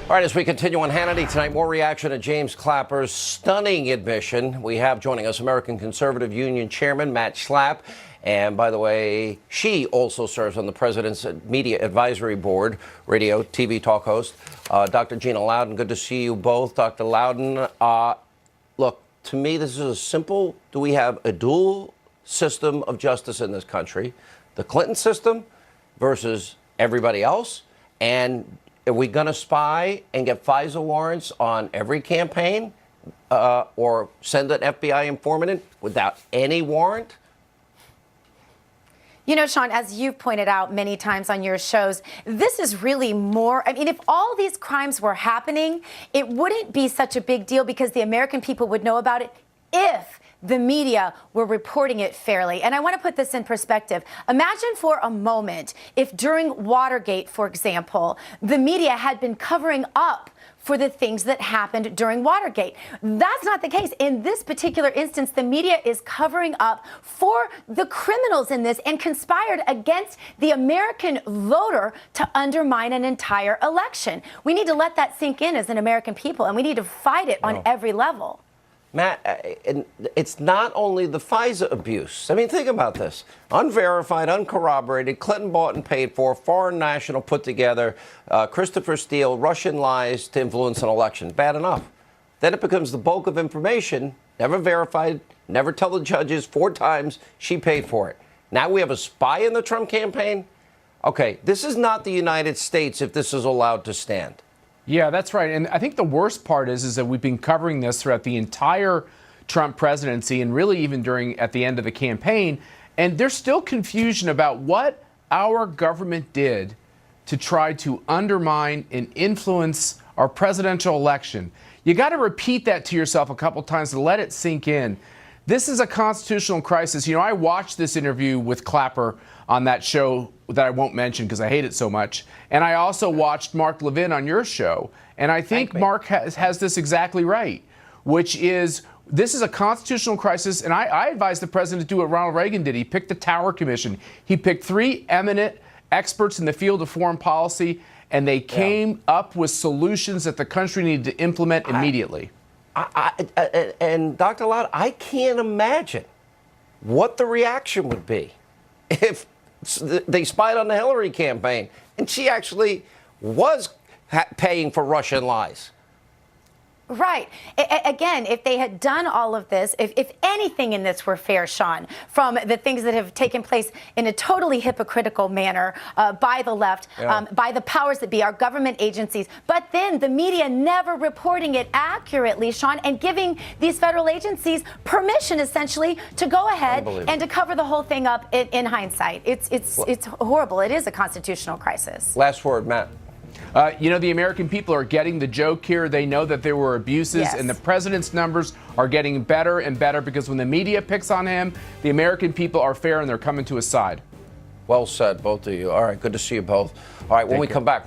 All right, as we continue on Hannity tonight, more reaction to James Clapper's stunning admission. We have joining us American Conservative Union Chairman Matt Schlapp. And by the way, she also serves on the President's Media Advisory Board, radio, TV talk host, Dr. Gina Loudon. Good to see you both. Dr. Loudon, look, to me, this is a simple, do we have a dual system of justice in this country? The Clinton system versus everybody else? And are we going to spy and get FISA warrants on every campaign or send an FBI informant in without any warrant? You know, Sean, as you've pointed out many times on your shows, this is really more. I mean, if all these crimes were happening, it wouldn't be such a big deal because the American people would know about it if the media were reporting it fairly. And I want to put this in perspective. Imagine for a moment if during Watergate, for example, the media had been covering up for the things that happened during Watergate. That's not the case. In this particular instance, the media is covering up for the criminals in this and conspired against the American voter to undermine an entire election. We need to let that sink in as an American people, and we need to fight it on every level. Matt, it's not only the FISA abuse. I mean, think about this. Unverified, uncorroborated, Clinton bought and paid for, foreign national put together, Christopher Steele, Russian lies to influence an election. Bad enough. Then it becomes the bulk of information, never verified, never tell the judges 4 times she paid for it. Now we have a spy in the Trump campaign? Okay, this is not the United States if this is allowed to stand. Yeah, that's right. And I think the worst part is that we've been covering this throughout the entire Trump presidency and really even at the end of the campaign. And there's still confusion about what our government did to try to undermine and influence our presidential election. You got to repeat that to yourself a couple times to let it sink in. This is a constitutional crisis. You know, I watched this interview with Clapper on that show that I won't mention because I hate it so much. And I also watched Mark Levin on your show. And I think Mark has this exactly right, which is this is a constitutional crisis. And I advise the president to do what Ronald Reagan did. He picked the Tower Commission. He picked 3 eminent experts in the field of foreign policy, and they came up with solutions that the country needed to implement immediately. And Dr. Loud, I can't imagine what the reaction would be if they spied on the Hillary campaign and she actually was paying for Russian lies. Right. Again, if they had done all of this, if anything in this were fair, Sean, from the things that have taken place in a totally hypocritical manner by the left, by the powers that be, our government agencies, but then the media never reporting it accurately, Sean, and giving these federal agencies permission, essentially, to go ahead and to cover the whole thing up in hindsight. It's horrible. It is a constitutional crisis. Last word, Matt. You know, the American people are getting the joke here. They know that there were abuses, and the president's numbers are getting better and better because when the media picks on him, the American people are fair and they're coming to his side. Well said, both of you. All right, good to see you both. All right, when we come back.